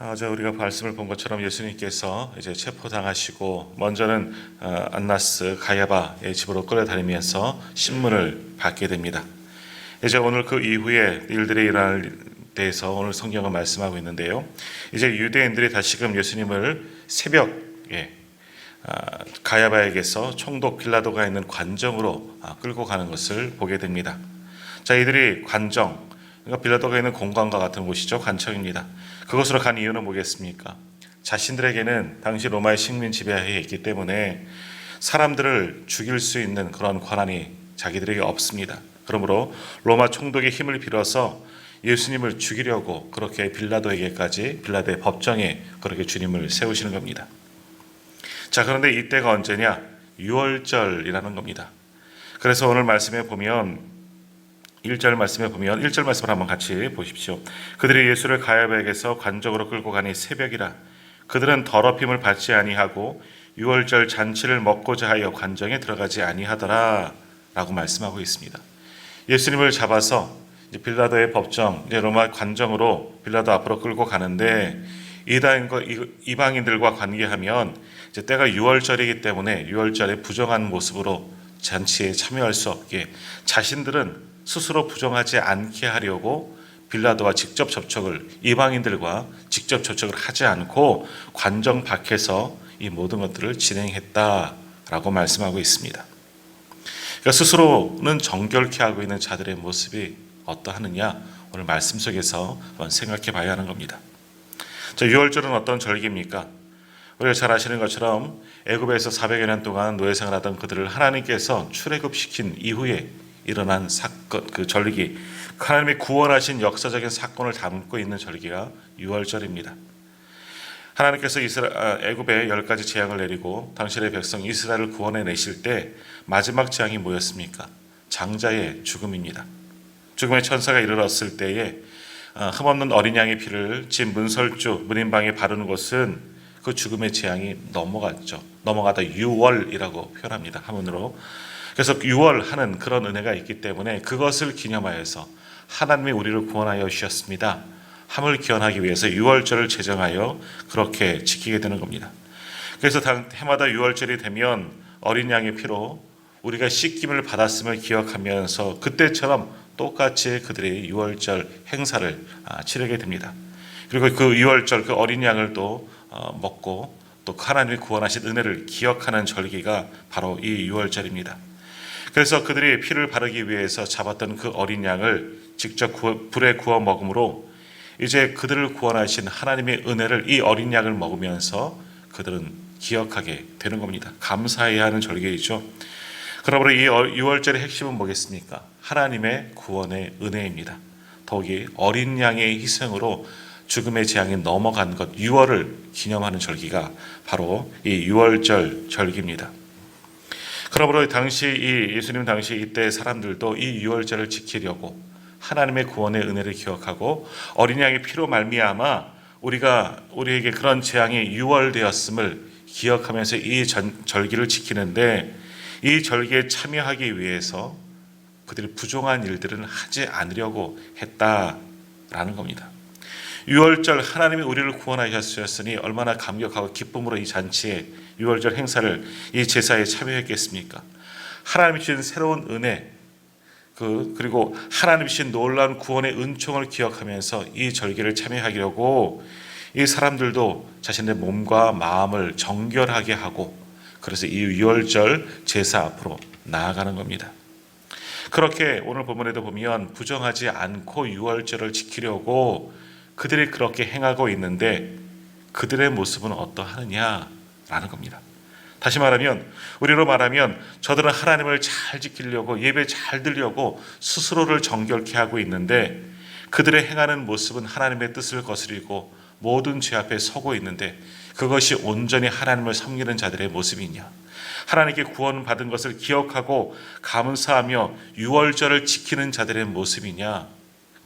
어제 우리가 말씀을 본 것처럼 예수님께서 이제 체포당하시고 먼저는 안나스 가야바의 집으로 끌려다니면서 신문을 받게 됩니다. 이제 오늘 그 이후에 일들이 일어날 대해서 오늘 성경은 말씀하고 있는데요. 이제 유대인들이 다시금 예수님을 새벽에 가야바에게서 총독 빌라도가 있는 관정으로 끌고 가는 것을 보게 됩니다. 자, 이들이 관정, 그러니까 빌라도가 있는 공관과 같은 곳이죠. 관청입니다. 그곳으로 간 이유는 뭐겠습니까? 자신들에게는 당시 로마의 식민 지배하에 있기 때문에 사람들을 죽일 수 있는 그런 권한이 자기들에게 없습니다. 그러므로 로마 총독의 힘을 빌어서 예수님을 죽이려고 그렇게 빌라도에게까지 빌라도의 법정에 그렇게 주님을 세우시는 겁니다. 자, 그런데 이때가 언제냐? 유월절이라는 겁니다. 그래서 오늘 말씀에 보면 1절 말씀에 보면 1절 말씀을 한번 같이 보십시오. 그들이 예수를 가야바에게서 관적으로 끌고 가니 새벽이라. 그들은 더럽힘을 받지 아니하고 유월절 잔치를 먹고자 하여 관정에 들어가지 아니하더라 라고 말씀하고 있습니다. 예수님을 잡아서 빌라도의 법정, 로마 관정으로 빌라도 앞으로 끌고 가는데 이방인들과 관계하면 이제 때가 유월절이기 때문에 유월절에 부정한 모습으로 잔치에 참여할 수 없게 자신들은 스스로 부정하지 않게 하려고 빌라도와 직접 접촉을 이방인들과 직접 접촉을 하지 않고 관정 밖에서 이 모든 것들을 진행했다라고 말씀하고 있습니다. 그러니까 스스로는 정결케 하고 있는 자들의 모습이 어떠하느냐 오늘 말씀 속에서 한번 생각해 봐야 하는 겁니다. 자, 유월절은 어떤 절기입니까? 우리가 잘 아시는 것처럼 애굽에서 400여 년 동안 노예 생활하던 그들을 하나님께서 출애굽시킨 이후에 일어난 사건, 그 절기, 하나님이 구원하신 역사적인 사건을 담고 있는 절기가 유월절입니다. 하나님께서 애굽에 10가지 재앙을 내리고 당신의 백성 이스라엘을 구원해 내실 때 마지막 재앙이 뭐였습니까? 장자의 죽음입니다. 죽음의 천사가 이르렀을 때에 흠없는 어린 양의 피를 집 문설주 문인방에 바르는 것은 그 죽음의 재앙이 넘어가다 유월이라고 표현합니다. 한문으로. 그래서 유월하는 그런 은혜가 있기 때문에 그것을 기념하여서 하나님이 우리를 구원하여 주셨습니다. 함을 기원하기 위해서 유월절을 제정하여 그렇게 지키게 되는 겁니다. 그래서 해마다 유월절이 되면 어린 양의 피로 우리가 씻김을 받았음을 기억하면서 그때처럼 똑같이 그들이 유월절 행사를 치르게 됩니다. 그리고 그 유월절 그 어린 양을 또 먹고 또 하나님이 구원하신 은혜를 기억하는 절기가 바로 이 유월절입니다. 그래서 그들이 피를 바르기 위해서 잡았던 그 어린 양을 직접 불에 구워 먹음으로 이제 그들을 구원하신 하나님의 은혜를 이 어린 양을 먹으면서 그들은 기억하게 되는 겁니다. 감사해야 하는 절기이죠. 그러므로 이 유월절의 핵심은 뭐겠습니까? 하나님의 구원의 은혜입니다. 더욱이 어린 양의 희생으로 죽음의 재앙이 넘어간 것, 유월을 기념하는 절기가 바로 이 유월절 절기입니다. 그러므로 예수님 당시 이때 사람들도 이 유월절을 지키려고 하나님의 구원의 은혜를 기억하고 어린 양의 피로 말미암아 우리에게 그런 재앙이 유월되었음을 기억하면서 이 절기를 지키는데 이 절기에 참여하기 위해서 그들이 부정한 일들은 하지 않으려고 했다라는 겁니다. 유월절 하나님이 우리를 구원하셨으니 얼마나 감격하고 기쁨으로 이 잔치에 유월절 행사를 이 제사에 참여했겠습니까? 하나님이 주신 새로운 은혜 그리고 하나님이 주신 놀라운 구원의 은총을 기억하면서 이 절기를 참여하려고 이 사람들도 자신의 몸과 마음을 정결하게 하고 그래서 이 유월절 제사 앞으로 나아가는 겁니다. 그렇게 오늘 본문에도 보면 부정하지 않고 유월절을 지키려고 그들이 그렇게 행하고 있는데 그들의 모습은 어떠하느냐라는 겁니다. 다시 말하면 우리로 말하면 저들은 하나님을 잘 지키려고 예배 잘 드리려고 스스로를 정결케 하고 있는데 그들의 행하는 모습은 하나님의 뜻을 거스리고 모든 죄 앞에 서고 있는데 그것이 온전히 하나님을 섬기는 자들의 모습이냐? 하나님께 구원받은 것을 기억하고 감사하며 유월절을 지키는 자들의 모습이냐?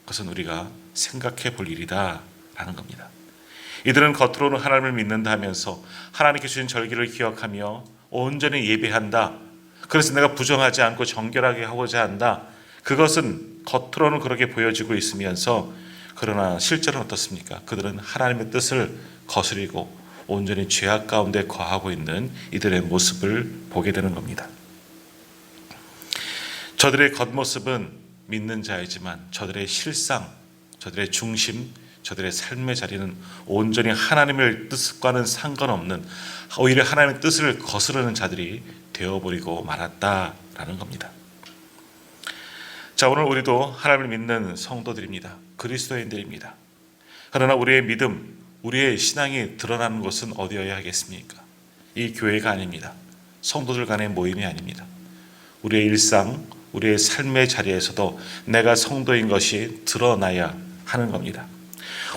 그것은 우리가 생각해 볼 일이다라는 겁니다. 이들은 겉으로는 하나님을 믿는다 하면서 하나님께 주신 절기를 기억하며 온전히 예배한다. 그래서 내가 부정하지 않고 정결하게 하고자 한다. 그것은 겉으로는 그렇게 보여지고 있으면서 그러나 실제로는 어떻습니까? 그들은 하나님의 뜻을 거스리고 온전히 죄악 가운데 거하고 있는 이들의 모습을 보게 되는 겁니다. 저들의 겉모습은 믿는 자이지만 저들의 실상, 저들의 중심, 저들의 삶의 자리는 온전히 하나님의 뜻과는 상관없는, 오히려 하나님의 뜻을 거스르는 자들이 되어버리고 말았다라는 겁니다. 자, 오늘 우리도 하나님을 믿는 성도들입니다. 그리스도인들입니다. 그러나 우리의 믿음, 우리의 신앙이 드러나는 곳은 어디여야 하겠습니까? 이 교회가 아닙니다. 성도들 간의 모임이 아닙니다. 우리의 일상, 우리의 삶의 자리에서도 내가 성도인 것이 드러나야 하는 겁니다.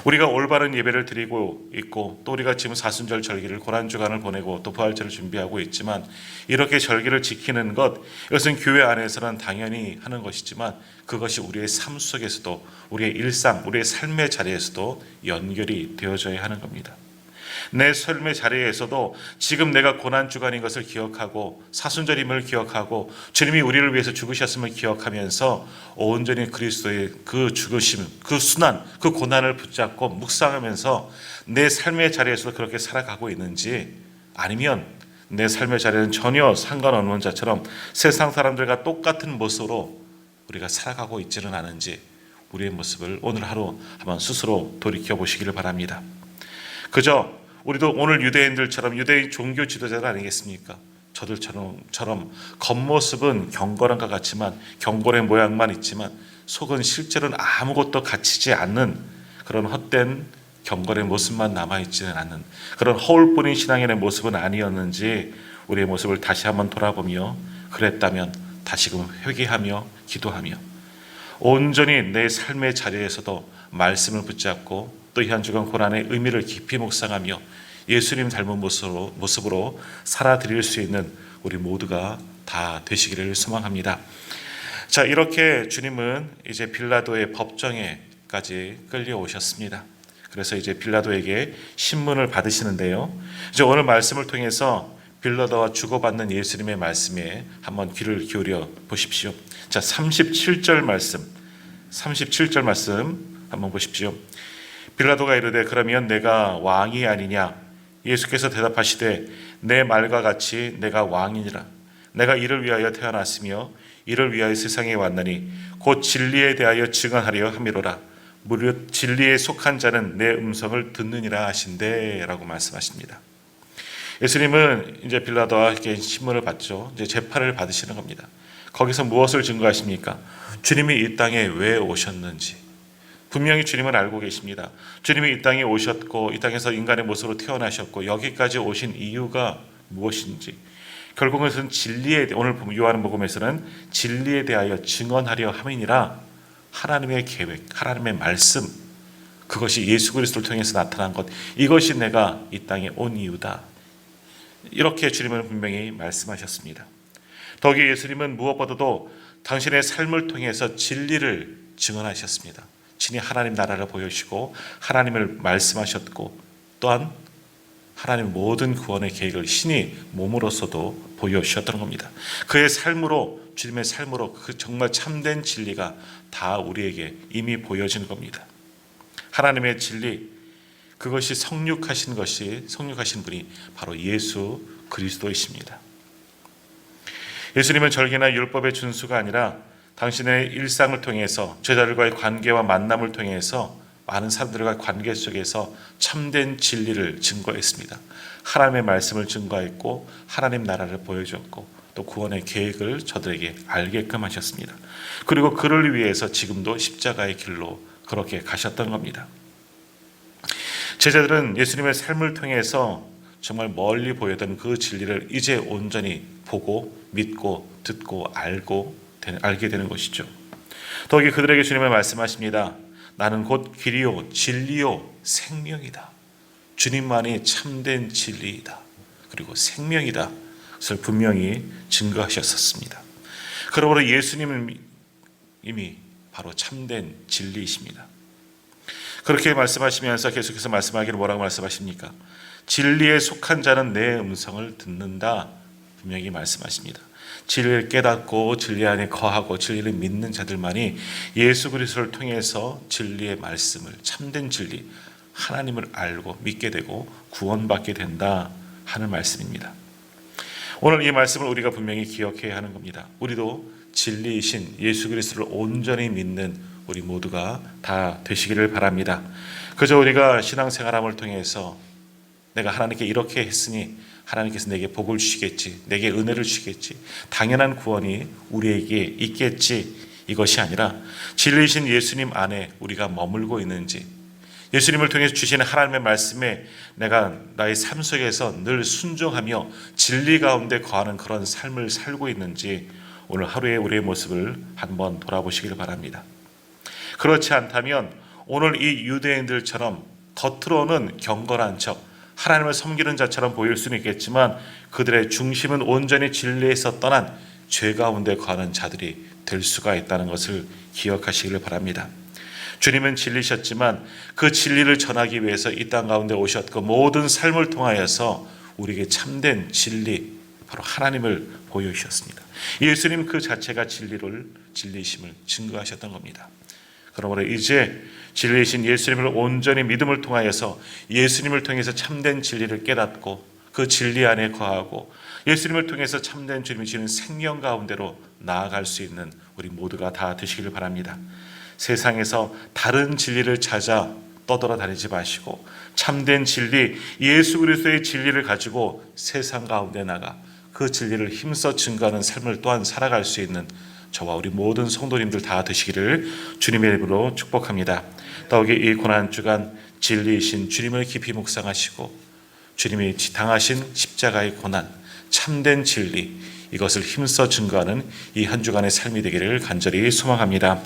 우리가 올바른 예배를 드리고 있고, 또 우리가 지금 사순절 절기를 고난주간을 보내고 또 부활절을 준비하고 있지만, 이렇게 절기를 지키는 것, 이것은 교회 안에서는 당연히 하는 것이지만 그것이 우리의 삶 속에서도, 우리의 일상, 우리의 삶의 자리에서도 연결이 되어져야 하는 겁니다. 내 삶의 자리에서도 지금 내가 고난주간인 것을 기억하고 사순절임을 기억하고 주님이 우리를 위해서 죽으셨음을 기억하면서 온전히 그리스도의 그 죽으심, 그 순환, 그 고난을 붙잡고 묵상하면서 내 삶의 자리에서도 그렇게 살아가고 있는지, 아니면 내 삶의 자리는 전혀 상관없는 자처럼 세상 사람들과 똑같은 모습으로 우리가 살아가고 있지는 않은지, 우리의 모습을 오늘 하루 한번 스스로 돌이켜보시기를 바랍니다. 그저 우리도 오늘 유대인들처럼 유대인 종교 지도자들 아니겠습니까? 저들처럼 겉모습은 경건한 것 같지만, 경건의 모양만 있지만 속은 실제로는 아무것도 갖추지 않는 그런 헛된 경건의 모습만 남아있지는 않는 그런 허울뿐인 신앙인의 모습은 아니었는지, 우리의 모습을 다시 한번 돌아보며 그랬다면 다시금 회개하며 기도하며 온전히 내 삶의 자리에서도 말씀을 붙잡고 또 이 한 주간 고난의 의미를 깊이 묵상하며 예수님 닮은 모습으로 살아드릴 수 있는 우리 모두가 다 되시기를 소망합니다. 자, 이렇게 주님은 이제 빌라도의 법정에까지 끌려오셨습니다. 그래서 이제 빌라도에게 신문을 받으시는데요. 이제 오늘 말씀을 통해서 빌라도와 주고받는 예수님의 말씀에 한번 귀를 기울여 보십시오. 자, 37절 말씀 한번 보십시오. 빌라도가 이르되 그러면 내가 왕이 아니냐? 예수께서 대답하시되 내 말과 같이 내가 왕이니라. 내가 이를 위하여 태어났으며 이를 위하여 세상에 왔나니 곧 진리에 대하여 증언하려 함이로라. 무릇 진리에 속한 자는 내 음성을 듣느니라 하신대 라고 말씀하십니다. 예수님은 이제 빌라도와 이렇게 신문을 받죠. 이제 재판을 받으시는 겁니다. 거기서 무엇을 증거하십니까? 주님이 이 땅에 왜 오셨는지 분명히 주님은 알고 계십니다. 주님이 이 땅에 오셨고 이 땅에서 인간의 모습으로 태어나셨고 여기까지 오신 이유가 무엇인지, 결국은 진리에, 오늘 요한복음에서는 진리에 대하여 증언하려 함이니라. 하나님의 계획, 하나님의 말씀, 그것이 예수 그리스도를 통해서 나타난 것, 이것이 내가 이 땅에 온 이유다. 이렇게 주님은 분명히 말씀하셨습니다. 더욱이 예수님은 무엇보다도 당신의 삶을 통해서 진리를 증언하셨습니다. 친히 하나님 나라를 보여주시고 하나님을 말씀하셨고, 또한 하나님 모든 구원의 계획을 신이 몸으로서도 보여주셨던 겁니다. 그의 삶으로, 주님의 삶으로 그 정말 참된 진리가 다 우리에게 이미 보여지는 겁니다. 하나님의 진리, 그것이 성육하신 분이 바로 예수 그리스도이십니다. 예수님은 절개나 율법의 준수가 아니라 당신의 일상을 통해서 제자들과의 관계와 만남을 통해서 많은 사람들과 관계 속에서 참된 진리를 증거했습니다. 하나님의 말씀을 증거했고 하나님 나라를 보여줬고 또 구원의 계획을 저들에게 알게끔 하셨습니다. 그리고 그를 위해서 지금도 십자가의 길로 그렇게 가셨던 겁니다. 제자들은 예수님의 삶을 통해서 정말 멀리 보였던 그 진리를 이제 온전히 보고 믿고 듣고 알게 되는 것이죠. 더욱이 그들에게 주님은 말씀하십니다. 나는 곧 길이요 진리요 생명이다. 주님만이 참된 진리이다. 그리고 생명이다. 그것을 분명히 증거하셨었습니다. 그러므로 예수님은 이미 바로 참된 진리이십니다. 그렇게 말씀하시면서 계속해서 말씀하기를 뭐라고 말씀하십니까? 진리에 속한 자는 내 음성을 듣는다. 분명히 말씀하십니다. 진리를 깨닫고 진리 안에 거하고 진리를 믿는 자들만이 예수 그리스도를 통해서 진리의 말씀을, 참된 진리, 하나님을 알고 믿게 되고 구원받게 된다 하는 말씀입니다. 오늘 이 말씀을 우리가 분명히 기억해야 하는 겁니다. 우리도 진리이신 예수 그리스도를 온전히 믿는 우리 모두가 다 되시기를 바랍니다. 그저 우리가 신앙생활함을 통해서 내가 하나님께 이렇게 했으니 하나님께서 내게 복을 주시겠지, 내게 은혜를 주시겠지, 당연한 구원이 우리에게 있겠지, 이것이 아니라 진리이신 예수님 안에 우리가 머물고 있는지, 예수님을 통해서 주시는 하나님의 말씀에 내가 나의 삶 속에서 늘 순종하며 진리 가운데 거하는 그런 삶을 살고 있는지 오늘 하루의 우리의 모습을 한번 돌아보시길 바랍니다. 그렇지 않다면 오늘 이 유대인들처럼 겉으로는 경건한 척, 하나님을 섬기는 자처럼 보일 수는 있겠지만 그들의 중심은 온전히 진리에서 떠난 죄 가운데 거하는 자들이 될 수가 있다는 것을 기억하시기를 바랍니다. 주님은 진리셨지만 그 진리를 전하기 위해서 이 땅 가운데 오셨고 모든 삶을 통하여서 우리에게 참된 진리, 바로 하나님을 보여주셨습니다. 예수님 그 자체가 진리심을 증거하셨던 겁니다. 그러므로 이제 진리이신 예수님을 온전히 믿음을 통하여서 예수님을 통해서 참된 진리를 깨닫고 그 진리 안에 거하고 예수님을 통해서 참된 주님이 주시는 생명 가운데로 나아갈 수 있는 우리 모두가 다 되시기를 바랍니다. 세상에서 다른 진리를 찾아 떠돌아다니지 마시고 참된 진리, 예수 그리스도의 진리를 가지고 세상 가운데 나가 그 진리를 힘써 증거하는 삶을 또한 살아갈 수 있는 저와 우리 모든 성도님들 다 되시기를 주님의 이름으로 축복합니다. 더욱이 이 고난주간 진리이신 주님을 깊이 묵상하시고 주님이 당하신 십자가의 고난, 참된 진리, 이것을 힘써 증거하는 이 한 주간의 삶이 되기를 간절히 소망합니다.